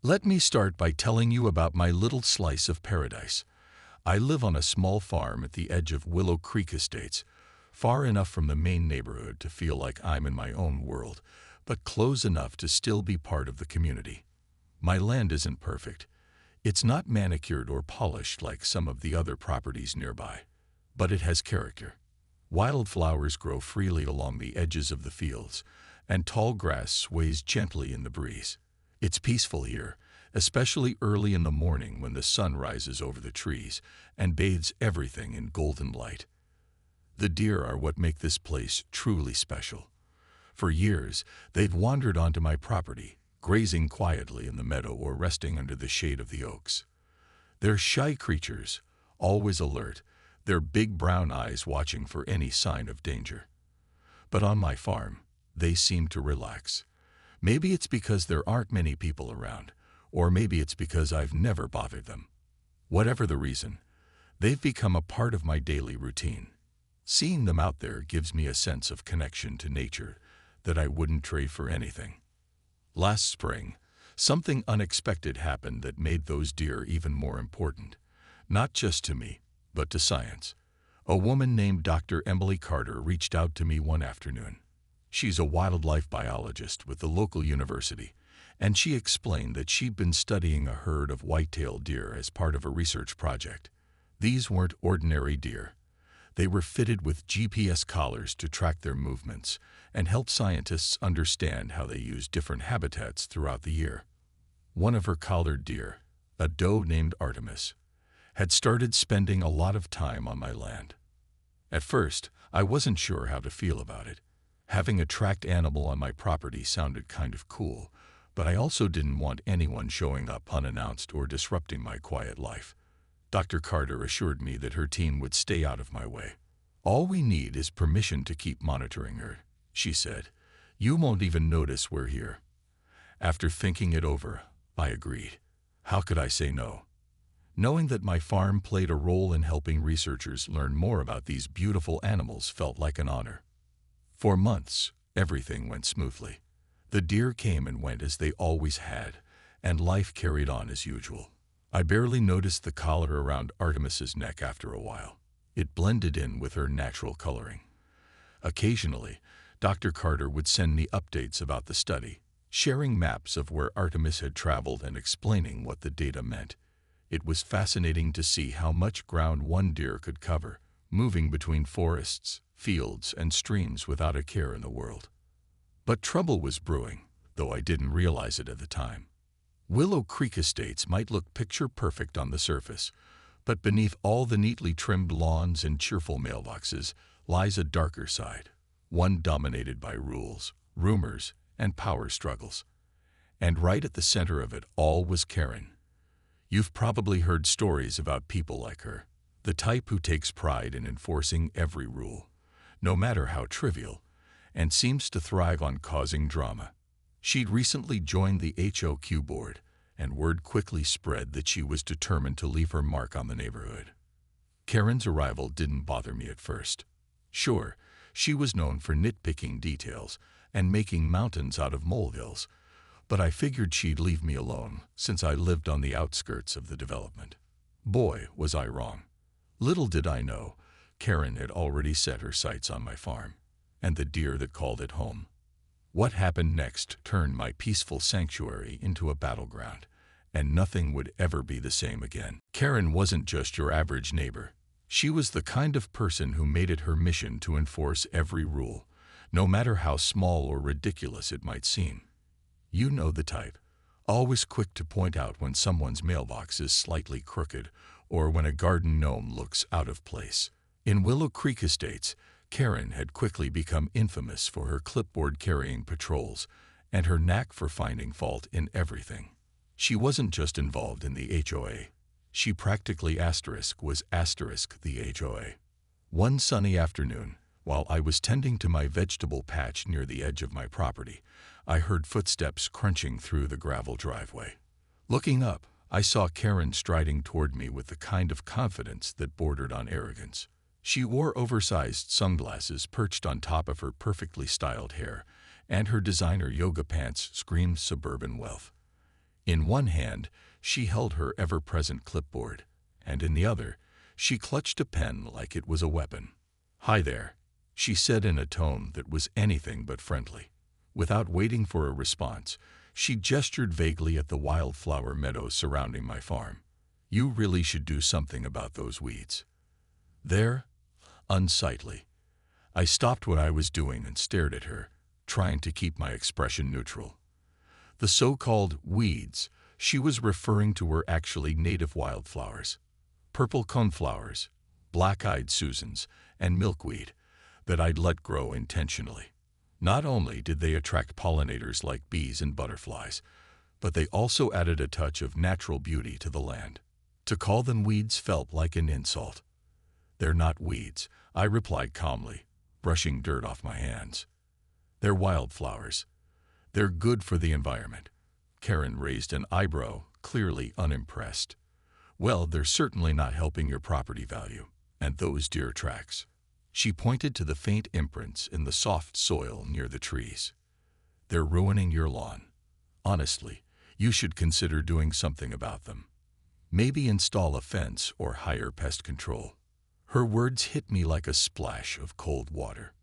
Let me start by telling you about my little slice of paradise. I live on a small farm at the edge of Willow Creek Estates, far enough from the main neighborhood to feel like I'm in my own world, but close enough to still be part of the community. My land isn't perfect. It's not manicured or polished like some of the other properties nearby, but it has character. Wildflowers grow freely along the edges of the fields, and tall grass sways gently in the breeze. It's peaceful here, especially early in the morning when the sun rises over the trees and bathes everything in golden light. The deer are what make this place truly special. For years, they've wandered onto my property, grazing quietly in the meadow or resting under the shade of the oaks. They're shy creatures, always alert, their big brown eyes watching for any sign of danger. But on my farm, they seem to relax. Maybe it's because there aren't many people around, or maybe it's because I've never bothered them. Whatever the reason, they've become a part of my daily routine. Seeing them out there gives me a sense of connection to nature that I wouldn't trade for anything. Last spring, something unexpected happened that made those deer even more important, not just to me, but to science. A woman named Dr. Emily Carter reached out to me one afternoon. She's a wildlife biologist with the local university, and she explained that she'd been studying a herd of white-tailed deer as part of a research project. These weren't ordinary deer. They were fitted with GPS collars to track their movements and help scientists understand how they use different habitats throughout the year. One of her collared deer, a doe named Artemis, had started spending a lot of time on my land. At first, I wasn't sure how to feel about it. Having a tracked animal on my property sounded kind of cool, but I also didn't want anyone showing up unannounced or disrupting my quiet life. Dr. Carter assured me that her team would stay out of my way. "All we need is permission to keep monitoring her," she said. "You won't even notice we're here." After thinking it over, I agreed. How could I say no? Knowing that my farm played a role in helping researchers learn more about these beautiful animals felt like an honor. For months, everything went smoothly. The deer came and went as they always had, and life carried on as usual. I barely noticed the collar around Artemis's neck after a while. It blended in with her natural coloring. Occasionally, Dr. Carter would send me updates about the study, sharing maps of where Artemis had traveled and explaining what the data meant. It was fascinating to see how much ground one deer could cover, moving between forests, fields, and streams without a care in the world. But trouble was brewing, though I didn't realize it at the time. Willow Creek Estates might look picture-perfect on the surface, but beneath all the neatly trimmed lawns and cheerful mailboxes lies a darker side, one dominated by rules, rumors, and power struggles. And right at the center of it all was Karen. You've probably heard stories about people like her, the type who takes pride in enforcing every rule, no matter how trivial, and seems to thrive on causing drama. She'd recently joined the HOA board, and word quickly spread that she was determined to leave her mark on the neighborhood. Karen's arrival didn't bother me at first. Sure, she was known for nitpicking details and making mountains out of molehills, but I figured she'd leave me alone since I lived on the outskirts of the development. Boy, was I wrong. Little did I know, Karen had already set her sights on my farm and the deer that called it home. What happened next turned my peaceful sanctuary into a battleground, and nothing would ever be the same again. Karen wasn't just your average neighbor. She was the kind of person who made it her mission to enforce every rule, no matter how small or ridiculous it might seem. You know the type, always quick to point out when someone's mailbox is slightly crooked or when a garden gnome looks out of place. In Willow Creek Estates, Karen had quickly become infamous for her clipboard-carrying patrols and her knack for finding fault in everything. She wasn't just involved in the HOA. She practically was the HOA. One sunny afternoon, while I was tending to my vegetable patch near the edge of my property, I heard footsteps crunching through the gravel driveway. Looking up, I saw Karen striding toward me with the kind of confidence that bordered on arrogance. She wore oversized sunglasses perched on top of her perfectly styled hair, and her designer yoga pants screamed suburban wealth. In one hand, she held her ever-present clipboard, and in the other, she clutched a pen like it was a weapon. "Hi there," she said in a tone that was anything but friendly. Without waiting for a response, she gestured vaguely at the wildflower meadows surrounding my farm. "You really should do something about those weeds." There, unsightly. I stopped what I was doing and stared at her, trying to keep my expression neutral. The so-called weeds she was referring to were actually native wildflowers. Purple coneflowers, black-eyed Susans, and milkweed that I'd let grow intentionally. Not only did they attract pollinators like bees and butterflies, but they also added a touch of natural beauty to the land. To call them weeds felt like an insult. "They're not weeds," I replied calmly, brushing dirt off my hands. "They're wildflowers. They're good for the environment." Karen raised an eyebrow, clearly unimpressed. "Well, they're certainly not helping your property value. And those deer tracks." She pointed to the faint imprints in the soft soil near the trees. "They're ruining your lawn. Honestly, you should consider doing something about them. Maybe install a fence or hire pest control." Her words hit me like a splash of cold water.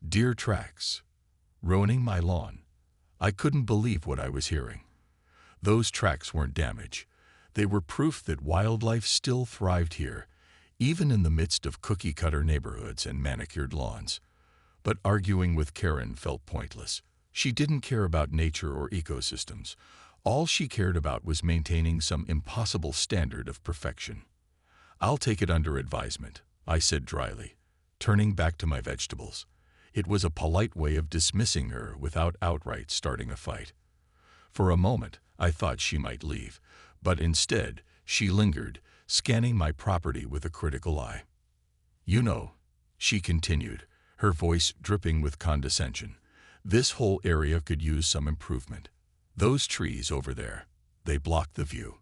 Deer tracks. Ruining my lawn. I couldn't believe what I was hearing. Those tracks weren't damage. They were proof that wildlife still thrived here, even in the midst of cookie-cutter neighborhoods and manicured lawns. But arguing with Karen felt pointless. She didn't care about nature or ecosystems. All she cared about was maintaining some impossible standard of perfection. "I'll take it under advisement," I said dryly, turning back to my vegetables. It was a polite way of dismissing her without outright starting a fight. For a moment, I thought she might leave, but instead, she lingered, scanning my property with a critical eye. "You know," she continued, her voice dripping with condescension, "this whole area could use some improvement. Those trees over there, they block the view.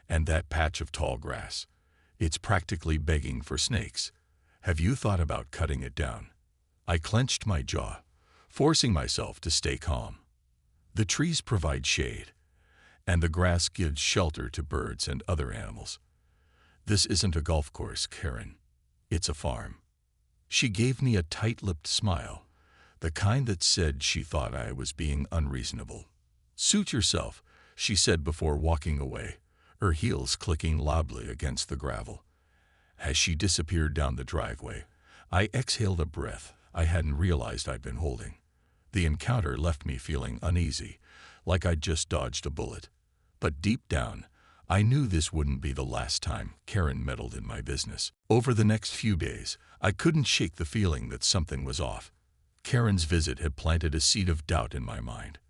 And that patch of tall grass, it's practically begging for snakes. Have you thought about cutting it down?" I clenched my jaw, forcing myself to stay calm. "The trees provide shade, and the grass gives shelter to birds and other animals. This isn't a golf course, Karen. It's a farm." She gave me a tight-lipped smile, the kind that said she thought I was being unreasonable. "Suit yourself," she said before walking away, her heels clicking loudly against the gravel. As she disappeared down the driveway, I exhaled a breath I hadn't realized I'd been holding. The encounter left me feeling uneasy, like I'd just dodged a bullet. But deep down, I knew this wouldn't be the last time Karen meddled in my business. Over the next few days, I couldn't shake the feeling that something was off. Karen's visit had planted a seed of doubt in my mind.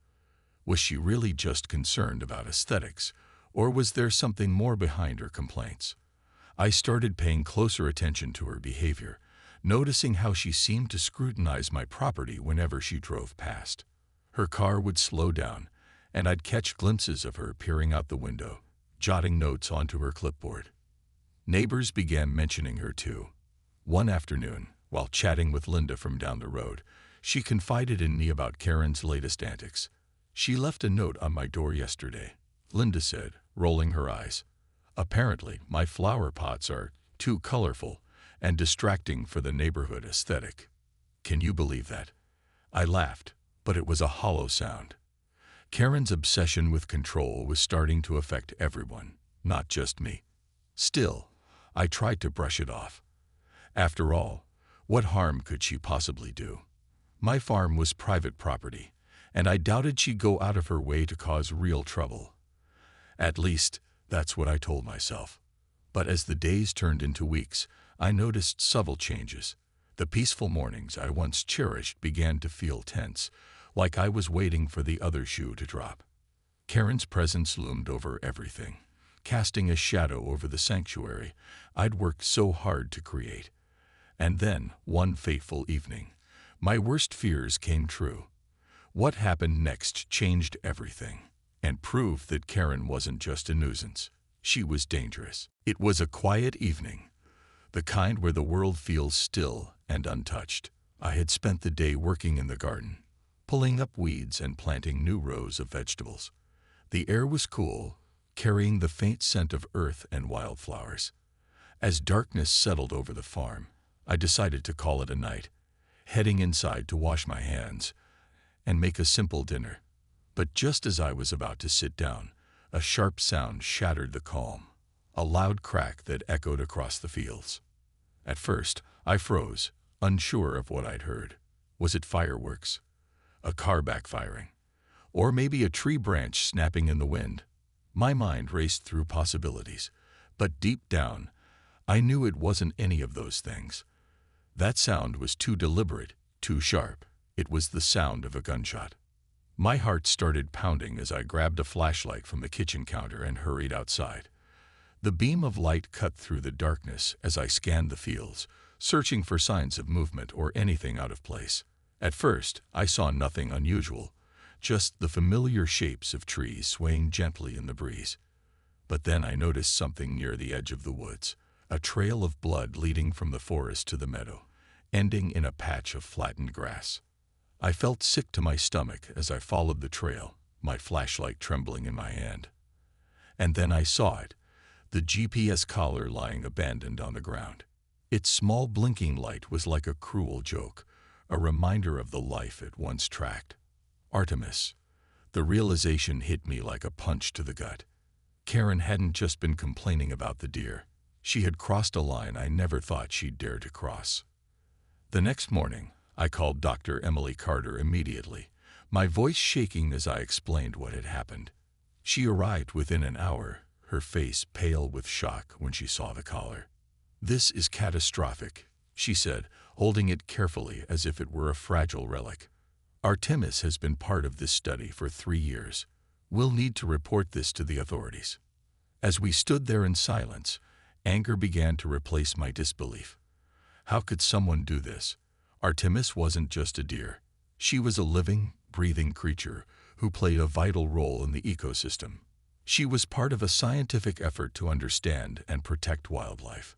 Was she really just concerned about aesthetics, or was there something more behind her complaints? I started paying closer attention to her behavior, noticing how she seemed to scrutinize my property whenever she drove past. Her car would slow down, and I'd catch glimpses of her peering out the window, jotting notes onto her clipboard. Neighbors began mentioning her too. One afternoon, while chatting with Linda from down the road, she confided in me about Karen's latest antics. "She left a note on my door yesterday," Linda said, rolling her eyes. "Apparently, my flower pots are too colorful and distracting for the neighborhood aesthetic." Can you believe that? I laughed, but it was a hollow sound. Karen's obsession with control was starting to affect everyone, not just me. Still, I tried to brush it off. After all, what harm could she possibly do? My farm was private property, and I doubted she'd go out of her way to cause real trouble. At least, that's what I told myself. But as the days turned into weeks, I noticed subtle changes. The peaceful mornings I once cherished began to feel tense, like I was waiting for the other shoe to drop. Karen's presence loomed over everything, casting a shadow over the sanctuary I'd worked so hard to create. And then, one fateful evening, my worst fears came true. What happened next changed everything, and proved that Karen wasn't just a nuisance. She was dangerous. It was a quiet evening, the kind where the world feels still and untouched. I had spent the day working in the garden, pulling up weeds and planting new rows of vegetables. The air was cool, carrying the faint scent of earth and wildflowers. As darkness settled over the farm, I decided to call it a night, heading inside to wash my hands and make a simple dinner. But just as I was about to sit down, a sharp sound shattered the calm, a loud crack that echoed across the fields. At first, I froze, unsure of what I'd heard. Was it fireworks? A car backfiring? Or maybe a tree branch snapping in the wind? My mind raced through possibilities, but deep down, I knew it wasn't any of those things. That sound was too deliberate, too sharp. It was the sound of a gunshot. My heart started pounding as I grabbed a flashlight from the kitchen counter and hurried outside. The beam of light cut through the darkness as I scanned the fields, searching for signs of movement or anything out of place. At first, I saw nothing unusual, just the familiar shapes of trees swaying gently in the breeze. But then I noticed something near the edge of the woods, a trail of blood leading from the forest to the meadow, ending in a patch of flattened grass. I felt sick to my stomach as I followed the trail, my flashlight trembling in my hand. And then I saw it, the GPS collar lying abandoned on the ground. Its small blinking light was like a cruel joke, a reminder of the life it once tracked. Artemis. The realization hit me like a punch to the gut. Karen hadn't just been complaining about the deer. She had crossed a line I never thought she'd dare to cross. The next morning, I called Dr. Emily Carter immediately, my voice shaking as I explained what had happened. She arrived within an hour, her face pale with shock when she saw the collar. "This is catastrophic," she said, holding it carefully as if it were a fragile relic. "Artemis has been part of this study for 3 years. We'll need to report this to the authorities." As we stood there in silence, anger began to replace my disbelief. How could someone do this? Artemis wasn't just a deer. She was a living, breathing creature who played a vital role in the ecosystem. She was part of a scientific effort to understand and protect wildlife.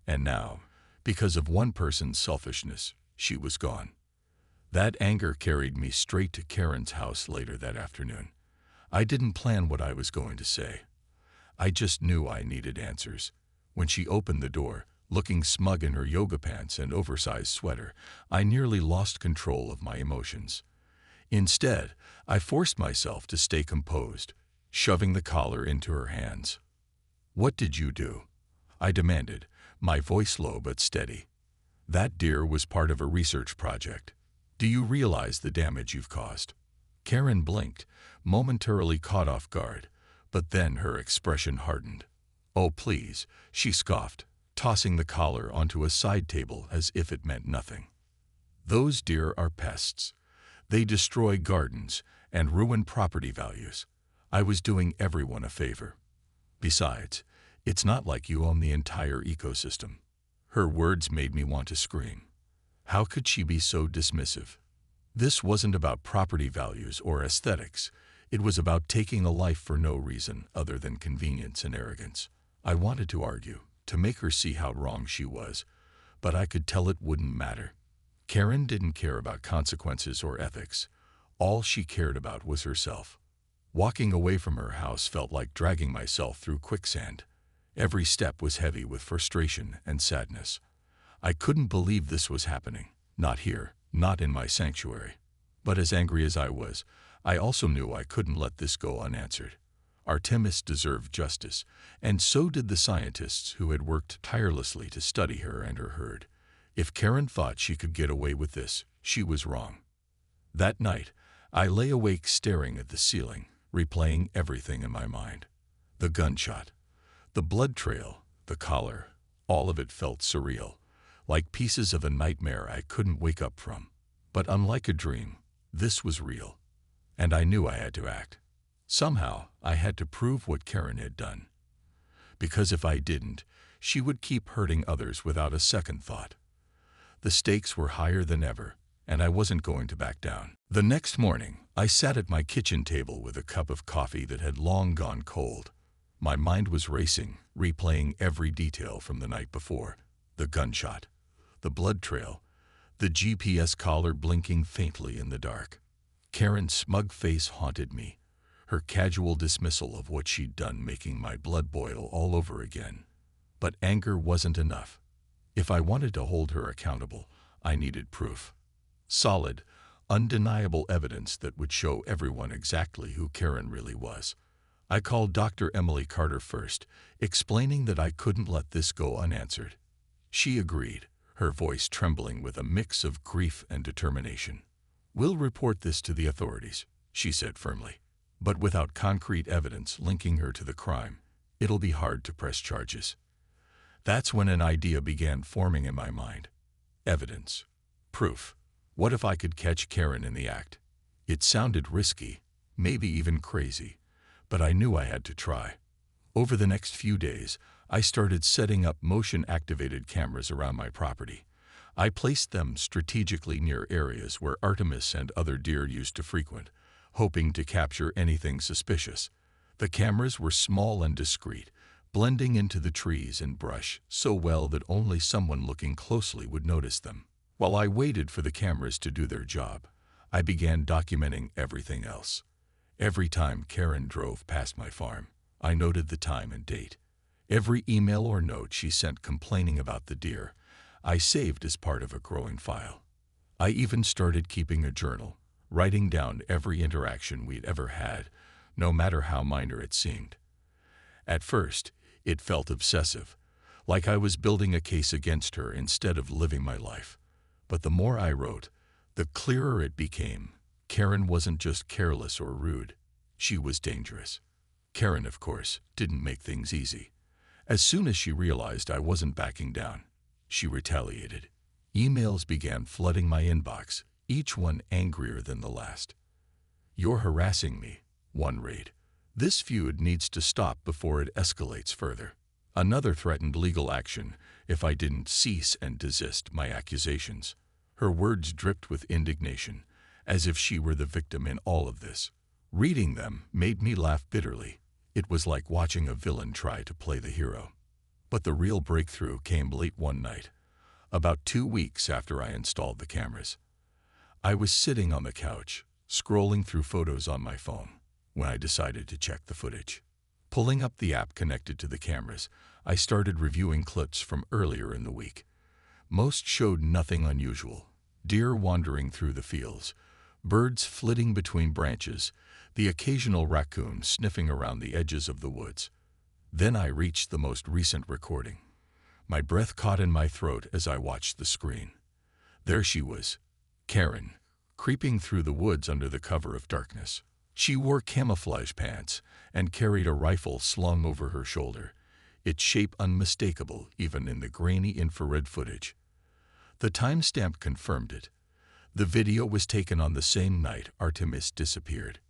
And now, because of one person's selfishness, she was gone. That anger carried me straight to Karen's house later that afternoon. I didn't plan what I was going to say. I just knew I needed answers. When she opened the door, looking smug in her yoga pants and oversized sweater, I nearly lost control of my emotions. Instead, I forced myself to stay composed, shoving the collar into her hands. "What did you do?" I demanded, my voice low but steady. "That deer was part of a research project. Do you realize the damage you've caused?" Karen blinked, momentarily caught off guard, but then her expression hardened. "Oh, please," she scoffed, tossing the collar onto a side table as if it meant nothing. "Those deer are pests. They destroy gardens and ruin property values. I was doing everyone a favor. Besides, it's not like you own the entire ecosystem." Her words made me want to scream. How could she be so dismissive? This wasn't about property values or aesthetics. It was about taking a life for no reason other than convenience and arrogance. I wanted to argue, to make her see how wrong she was, but I could tell it wouldn't matter. Karen didn't care about consequences or ethics. All she cared about was herself. Walking away from her house felt like dragging myself through quicksand. Every step was heavy with frustration and sadness. I couldn't believe this was happening. Not here, not in my sanctuary. But as angry as I was, I also knew I couldn't let this go unanswered. Artemis deserved justice, and so did the scientists who had worked tirelessly to study her and her herd. If Karen thought she could get away with this, she was wrong. That night, I lay awake staring at the ceiling, replaying everything in my mind. The gunshot, the blood trail, the collar, all of it felt surreal, like pieces of a nightmare I couldn't wake up from. But unlike a dream, this was real, and I knew I had to act. Somehow, I had to prove what Karen had done. Because if I didn't, she would keep hurting others without a second thought. The stakes were higher than ever, and I wasn't going to back down. The next morning, I sat at my kitchen table with a cup of coffee that had long gone cold. My mind was racing, replaying every detail from the night before. The gunshot, the blood trail, the GPS collar blinking faintly in the dark. Karen's smug face haunted me, her casual dismissal of what she'd done making my blood boil all over again. But anger wasn't enough. If I wanted to hold her accountable, I needed proof. Solid, undeniable evidence that would show everyone exactly who Karen really was. I called Dr. Emily Carter first, explaining that I couldn't let this go unanswered. She agreed, her voice trembling with a mix of grief and determination. "We'll report this to the authorities," she said firmly. "But without concrete evidence linking her to the crime, it'll be hard to press charges." That's when an idea began forming in my mind. Evidence. Proof. What if I could catch Karen in the act? It sounded risky, maybe even crazy, but I knew I had to try. Over the next few days, I started setting up motion-activated cameras around my property. I placed them strategically near areas where Artemis and other deer used to frequent, hoping to capture anything suspicious. The cameras were small and discreet, blending into the trees and brush so well that only someone looking closely would notice them. While I waited for the cameras to do their job, I began documenting everything else. Every time Karen drove past my farm, I noted the time and date. Every email or note she sent complaining about the deer, I saved as part of a growing file. I even started keeping a journal, writing down every interaction we'd ever had, no matter how minor it seemed. At first, it felt obsessive, like I was building a case against her instead of living my life. But the more I wrote, the clearer it became. Karen wasn't just careless or rude. She was dangerous. Karen, of course, didn't make things easy. As soon as she realized I wasn't backing down, she retaliated. Emails began flooding my inbox, each one angrier than the last. "You're harassing me," one read. "This feud needs to stop before it escalates further." Another threatened legal action if I didn't cease and desist my accusations. Her words dripped with indignation, as if she were the victim in all of this. Reading them made me laugh bitterly. It was like watching a villain try to play the hero. But the real breakthrough came late one night, about 2 weeks after I installed the cameras. I was sitting on the couch, scrolling through photos on my phone, when I decided to check the footage. Pulling up the app connected to the cameras, I started reviewing clips from earlier in the week. Most showed nothing unusual: deer wandering through the fields, birds flitting between branches, the occasional raccoon sniffing around the edges of the woods. Then I reached the most recent recording. My breath caught in my throat as I watched the screen. There she was, Karen, creeping through the woods under the cover of darkness. She wore camouflage pants and carried a rifle slung over her shoulder, its shape unmistakable even in the grainy infrared footage. The timestamp confirmed it. The video was taken on the same night Artemis disappeared.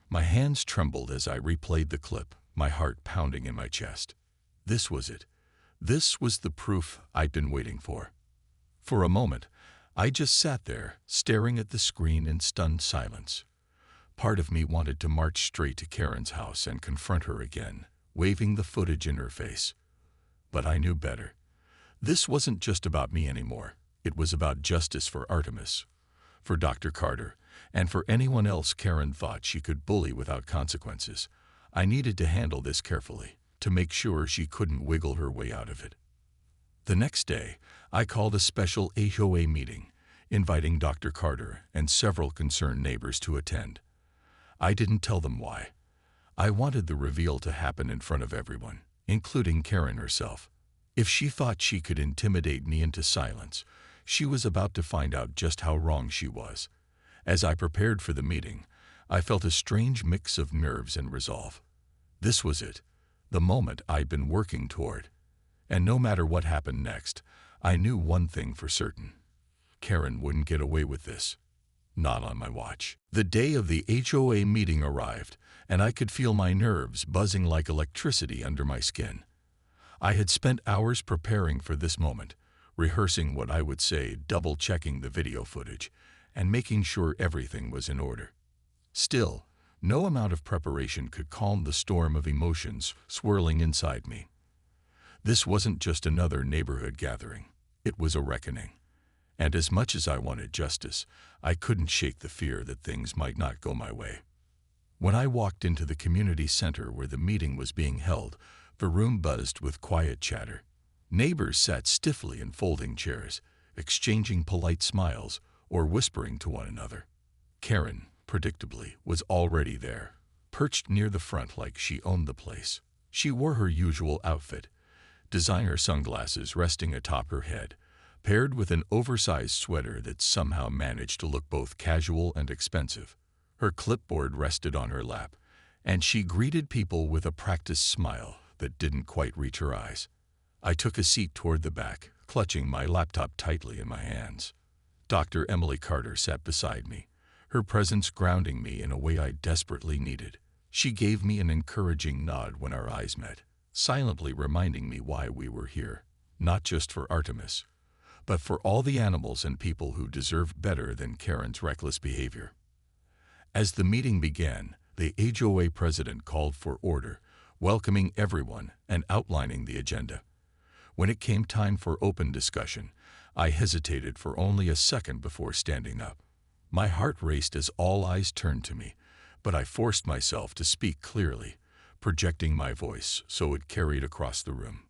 My hands trembled as I replayed the clip, my heart pounding in my chest. This was it. This was the proof I'd been waiting for. For a moment, I just sat there, staring at the screen in stunned silence. Part of me wanted to march straight to Karen's house and confront her again, waving the footage in her face. But I knew better. This wasn't just about me anymore. It was about justice for Artemis, for Dr. Carter, and for anyone else Karen thought she could bully without consequences. I needed to handle this carefully, to make sure she couldn't wiggle her way out of it. The next day, I called a special HOA meeting, inviting Dr. Carter and several concerned neighbors to attend. I didn't tell them why. I wanted the reveal to happen in front of everyone, including Karen herself. If she thought she could intimidate me into silence, she was about to find out just how wrong she was. As I prepared for the meeting, I felt a strange mix of nerves and resolve. This was it, the moment I'd been working toward. And no matter what happened next, I knew one thing for certain. Karen wouldn't get away with this. Not on my watch. The day of the HOA meeting arrived, and I could feel my nerves buzzing like electricity under my skin. I had spent hours preparing for this moment, rehearsing what I would say, double-checking the video footage, and making sure everything was in order. Still, no amount of preparation could calm the storm of emotions swirling inside me. This wasn't just another neighborhood gathering. It was a reckoning. And as much as I wanted justice, I couldn't shake the fear that things might not go my way. When I walked into the community center where the meeting was being held, the room buzzed with quiet chatter. Neighbors sat stiffly in folding chairs, exchanging polite smiles or whispering to one another. Karen, predictably, was already there, perched near the front like she owned the place. She wore her usual outfit, designer sunglasses resting atop her head, paired with an oversized sweater that somehow managed to look both casual and expensive. Her clipboard rested on her lap, and she greeted people with a practiced smile that didn't quite reach her eyes. I took a seat toward the back, clutching my laptop tightly in my hands. Dr. Emily Carter sat beside me, her presence grounding me in a way I desperately needed. She gave me an encouraging nod when our eyes met, silently reminding me why we were here, not just for Artemis, but for all the animals and people who deserved better than Karen's reckless behavior. As the meeting began, the HOA president called for order, welcoming everyone and outlining the agenda. When it came time for open discussion, I hesitated for only a second before standing up. My heart raced as all eyes turned to me, but I forced myself to speak clearly, projecting my voice so it carried across the room.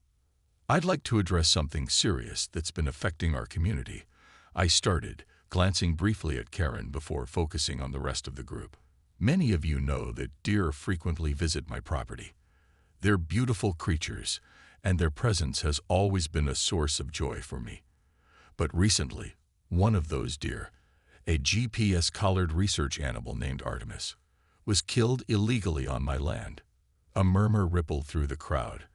"I'd like to address something serious that's been affecting our community," I started, glancing briefly at Karen before focusing on the rest of the group. "Many of you know that deer frequently visit my property. They're beautiful creatures, and their presence has always been a source of joy for me. But recently, one of those deer, a GPS-collared research animal named Artemis, was killed illegally on my land." A murmur rippled through the crowd,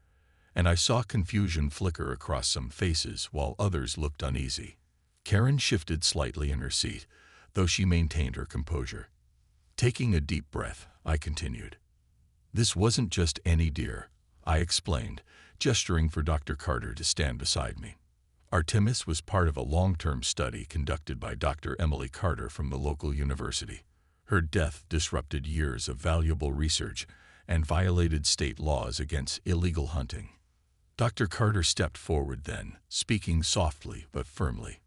and I saw confusion flicker across some faces while others looked uneasy. Karen shifted slightly in her seat, though she maintained her composure. Taking a deep breath, I continued. "This wasn't just any deer," I explained, gesturing for Dr. Carter to stand beside me. "Artemis was part of a long-term study conducted by Dr. Emily Carter from the local university. Her death disrupted years of valuable research and violated state laws against illegal hunting." Dr. Carter stepped forward then, speaking softly but firmly.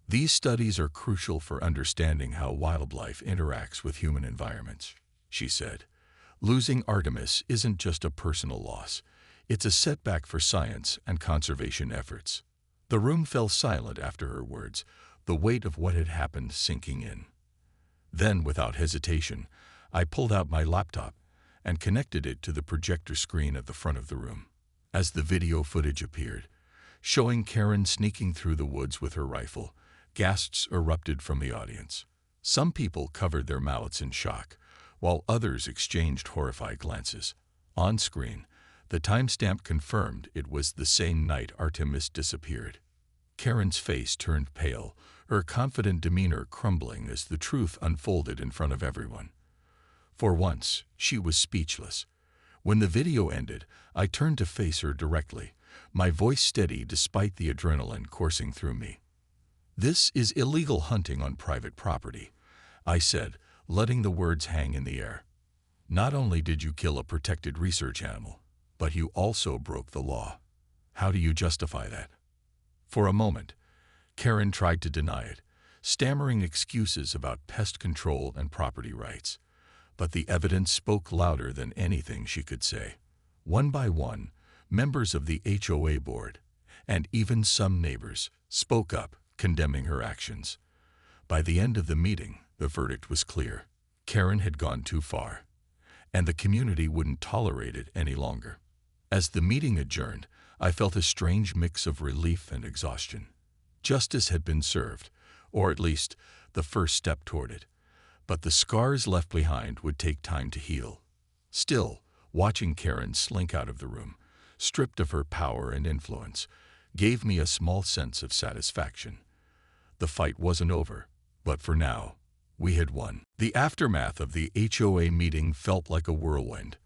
"These studies are crucial for understanding how wildlife interacts with human environments," she said. "Losing Artemis isn't just a personal loss. It's a setback for science and conservation efforts." The room fell silent after her words, the weight of what had happened sinking in. Then, without hesitation, I pulled out my laptop and connected it to the projector screen at the front of the room. As the video footage appeared, showing Karen sneaking through the woods with her rifle, gasps erupted from the audience. Some people covered their mouths in shock, while others exchanged horrified glances. On screen, the timestamp confirmed it was the same night Artemis disappeared. Karen's face turned pale, her confident demeanor crumbling as the truth unfolded in front of everyone. For once, she was speechless. When the video ended, I turned to face her directly, my voice steady despite the adrenaline coursing through me. "This is illegal hunting on private property," I said, letting the words hang in the air. "Not only did you kill a protected research animal, but you also broke the law. How do you justify that?" For a moment, Karen tried to deny it, stammering excuses about pest control and property rights. But the evidence spoke louder than anything she could say. One by one, members of the HOA board, and even some neighbors, spoke up, condemning her actions. By the end of the meeting, the verdict was clear. Karen had gone too far, and the community wouldn't tolerate it any longer. As the meeting adjourned, I felt a strange mix of relief and exhaustion. Justice had been served, or at least the first step toward it. But the scars left behind would take time to heal. Still, watching Karen slink out of the room, stripped of her power and influence, gave me a small sense of satisfaction. The fight wasn't over, but for now, we had won. The aftermath of the HOA meeting felt like a whirlwind.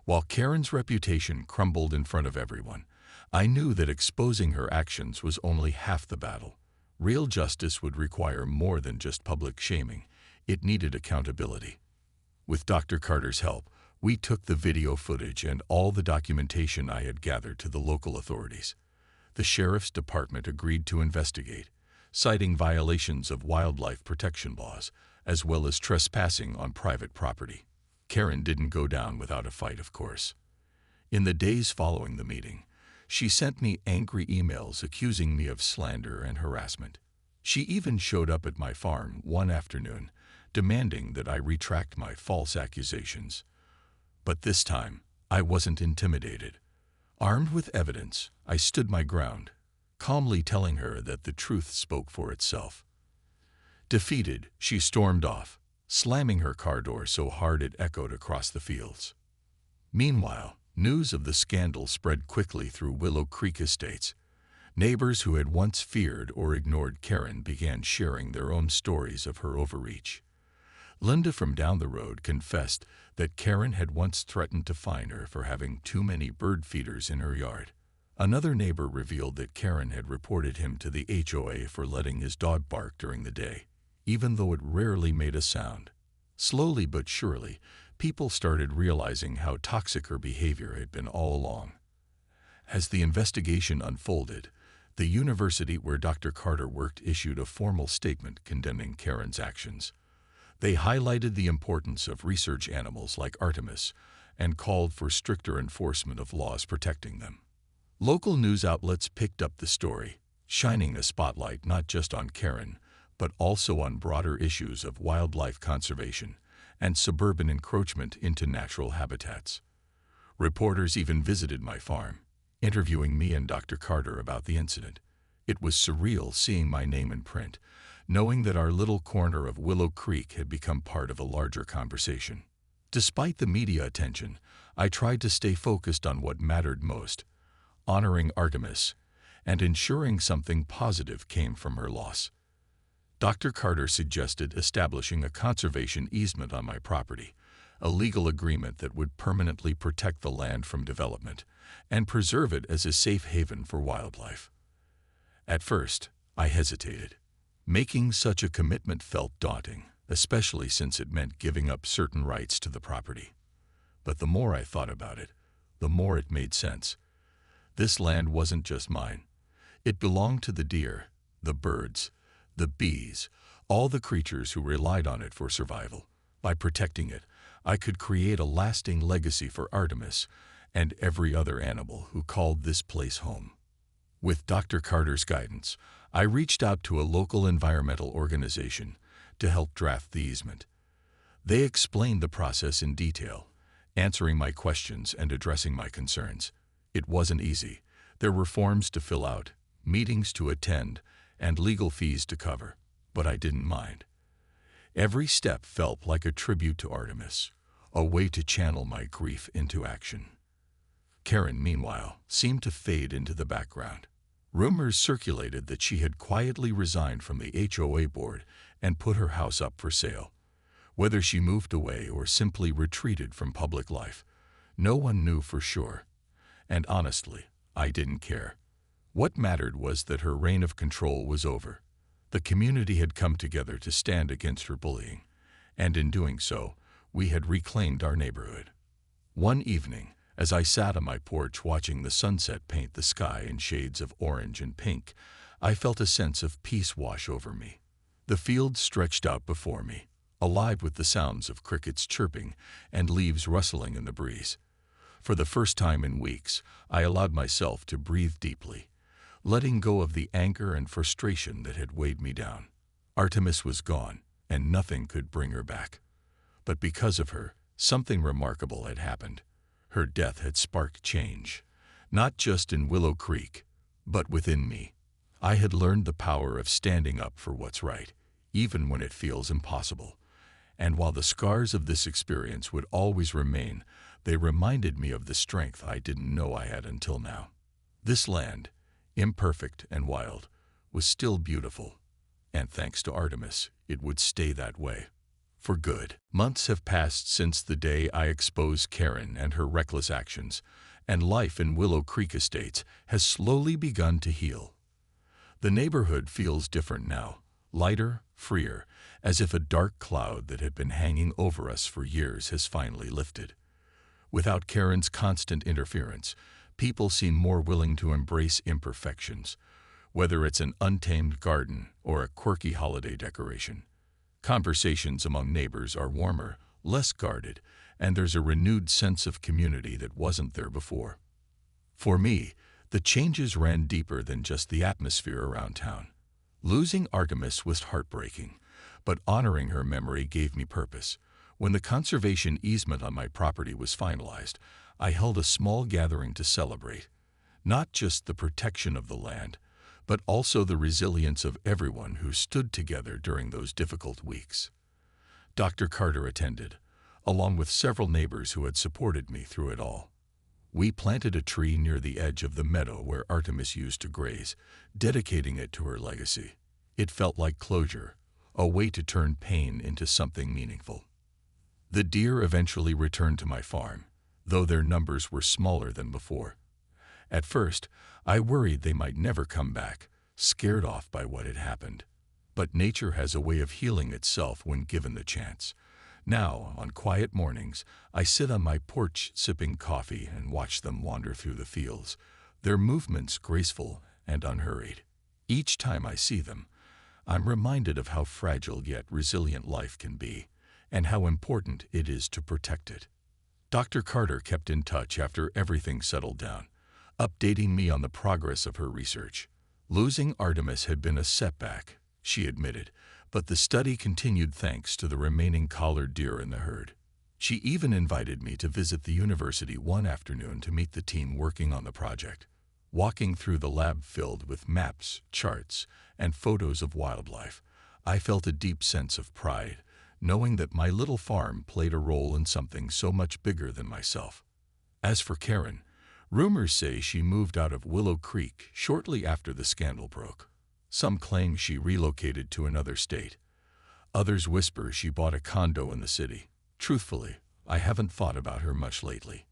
While Karen's reputation crumbled in front of everyone, I knew that exposing her actions was only half the battle. Real justice would require more than just public shaming. It needed accountability. With Dr. Carter's help, we took the video footage and all the documentation I had gathered to the local authorities. The sheriff's department agreed to investigate, citing violations of wildlife protection laws, as well as trespassing on private property. Karen didn't go down without a fight, of course. In the days following the meeting, she sent me angry emails accusing me of slander and harassment. She even showed up at my farm one afternoon, demanding that I retract my false accusations. But this time, I wasn't intimidated. Armed with evidence, I stood my ground, calmly telling her that the truth spoke for itself. Defeated, she stormed off, slamming her car door so hard it echoed across the fields. Meanwhile, news of the scandal spread quickly through Willow Creek Estates. Neighbors who had once feared or ignored Karen began sharing their own stories of her overreach. Linda from down the road confessed that Karen had once threatened to fine her for having too many bird feeders in her yard. Another neighbor revealed that Karen had reported him to the HOA for letting his dog bark during the day, even though it rarely made a sound. Slowly but surely, people started realizing how toxic her behavior had been all along. As the investigation unfolded, the university where Dr. Carter worked issued a formal statement condemning Karen's actions. They highlighted the importance of research animals like Artemis and called for stricter enforcement of laws protecting them. Local news outlets picked up the story, shining a spotlight not just on Karen, but also on broader issues of wildlife conservation and suburban encroachment into natural habitats. Reporters even visited my farm, interviewing me and Dr. Carter about the incident. It was surreal seeing my name in print, knowing that our little corner of Willow Creek had become part of a larger conversation. Despite the media attention, I tried to stay focused on what mattered most, honoring Artemis and ensuring something positive came from her loss. Dr. Carter suggested establishing a conservation easement on my property, a legal agreement that would permanently protect the land from development and preserve it as a safe haven for wildlife. At first, I hesitated. Making such a commitment felt daunting, especially since it meant giving up certain rights to the property. But the more I thought about it, the more it made sense. This land wasn't just mine. It belonged to the deer, the birds, the bees, all the creatures who relied on it for survival. By protecting it, I could create a lasting legacy for Artemis and every other animal who called this place home. With Dr. Carter's guidance, I reached out to a local environmental organization to help draft the easement. They explained the process in detail, answering my questions and addressing my concerns. It wasn't easy. There were forms to fill out, meetings to attend, and legal fees to cover, but I didn't mind. Every step felt like a tribute to Artemis, a way to channel my grief into action. Karen, meanwhile, seemed to fade into the background. Rumors circulated that she had quietly resigned from the HOA board and put her house up for sale. Whether she moved away or simply retreated from public life, no one knew for sure. And honestly, I didn't care. What mattered was that her reign of control was over. The community had come together to stand against her bullying, and in doing so, we had reclaimed our neighborhood. One evening, as I sat on my porch watching the sunset paint the sky in shades of orange and pink, I felt a sense of peace wash over me. The field stretched out before me, alive with the sounds of crickets chirping and leaves rustling in the breeze. For the first time in weeks, I allowed myself to breathe deeply, letting go of the anger and frustration that had weighed me down. Artemis was gone, and nothing could bring her back. But because of her, something remarkable had happened. Her death had sparked change, not just in Willow Creek, but within me. I had learned the power of standing up for what's right, even when it feels impossible. And while the scars of this experience would always remain, they reminded me of the strength I didn't know I had until now. This land, imperfect and wild, was still beautiful, and thanks to Artemis, it would stay that way. For good. Months have passed since the day I exposed Karen and her reckless actions, and life in Willow Creek Estates has slowly begun to heal. The neighborhood feels different now, lighter, freer, as if a dark cloud that had been hanging over us for years has finally lifted. Without Karen's constant interference, people seem more willing to embrace imperfections, whether it's an untamed garden or a quirky holiday decoration. Conversations among neighbors are warmer, less guarded, and there's a renewed sense of community that wasn't there before. For me, the changes ran deeper than just the atmosphere around town. Losing Artemis was heartbreaking, but honoring her memory gave me purpose. When the conservation easement on my property was finalized, I held a small gathering to celebrate, not just the protection of the land, but also the resilience of everyone who stood together during those difficult weeks. Dr. Carter attended, along with several neighbors who had supported me through it all. We planted a tree near the edge of the meadow where Artemis used to graze, dedicating it to her legacy. It felt like closure, a way to turn pain into something meaningful. The deer eventually returned to my farm, though their numbers were smaller than before. At first, I worried they might never come back, scared off by what had happened. But nature has a way of healing itself when given the chance. Now, on quiet mornings, I sit on my porch sipping coffee and watch them wander through the fields, their movements graceful and unhurried. Each time I see them, I'm reminded of how fragile yet resilient life can be, and how important it is to protect it. Dr. Carter kept in touch after everything settled down, updating me on the progress of her research. Losing Artemis had been a setback, she admitted, but the study continued thanks to the remaining collared deer in the herd. She even invited me to visit the university one afternoon to meet the team working on the project. Walking through the lab filled with maps, charts, and photos of wildlife, I felt a deep sense of pride, knowing that my little farm played a role in something so much bigger than myself. As for Karen, rumors say she moved out of Willow Creek shortly after the scandal broke. Some claim she relocated to another state. Others whisper she bought a condo in the city. Truthfully, I haven't thought about her much lately.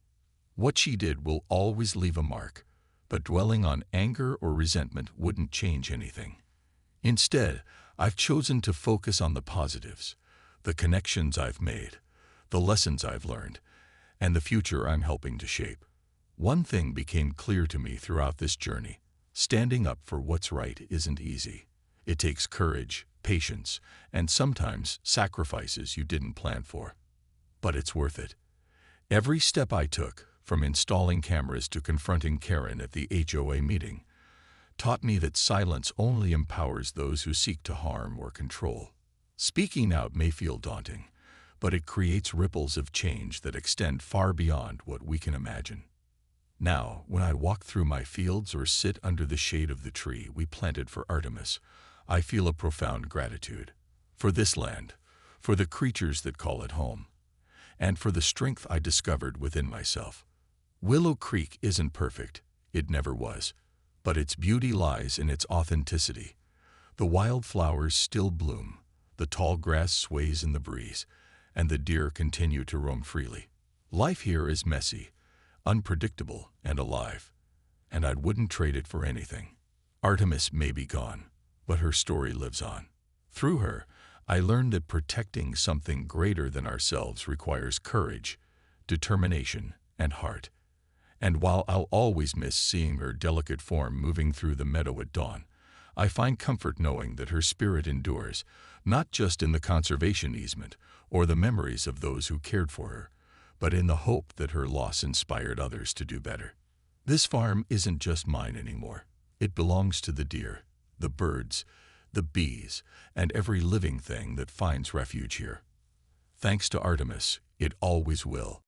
What she did will always leave a mark, but dwelling on anger or resentment wouldn't change anything. Instead, I've chosen to focus on the positives, the connections I've made, the lessons I've learned, and the future I'm helping to shape. One thing became clear to me throughout this journey. Standing up for what's right isn't easy. It takes courage, patience, and sometimes sacrifices you didn't plan for. But it's worth it. Every step I took, from installing cameras to confronting Karen at the HOA meeting, taught me that silence only empowers those who seek to harm or control. Speaking out may feel daunting, but it creates ripples of change that extend far beyond what we can imagine. Now, when I walk through my fields or sit under the shade of the tree we planted for Artemis, I feel a profound gratitude for this land, for the creatures that call it home, and for the strength I discovered within myself. Willow Creek isn't perfect, it never was, but its beauty lies in its authenticity. The wildflowers still bloom, the tall grass sways in the breeze, and the deer continue to roam freely. Life here is messy, unpredictable, and alive, and I wouldn't trade it for anything. Artemis may be gone, but her story lives on. Through her, I learned that protecting something greater than ourselves requires courage, determination, and heart. And while I'll always miss seeing her delicate form moving through the meadow at dawn, I find comfort knowing that her spirit endures, not just in the conservation easement or the memories of those who cared for her, but in the hope that her loss inspired others to do better. This farm isn't just mine anymore. It belongs to the deer, the birds, the bees, and every living thing that finds refuge here. Thanks to Artemis, it always will.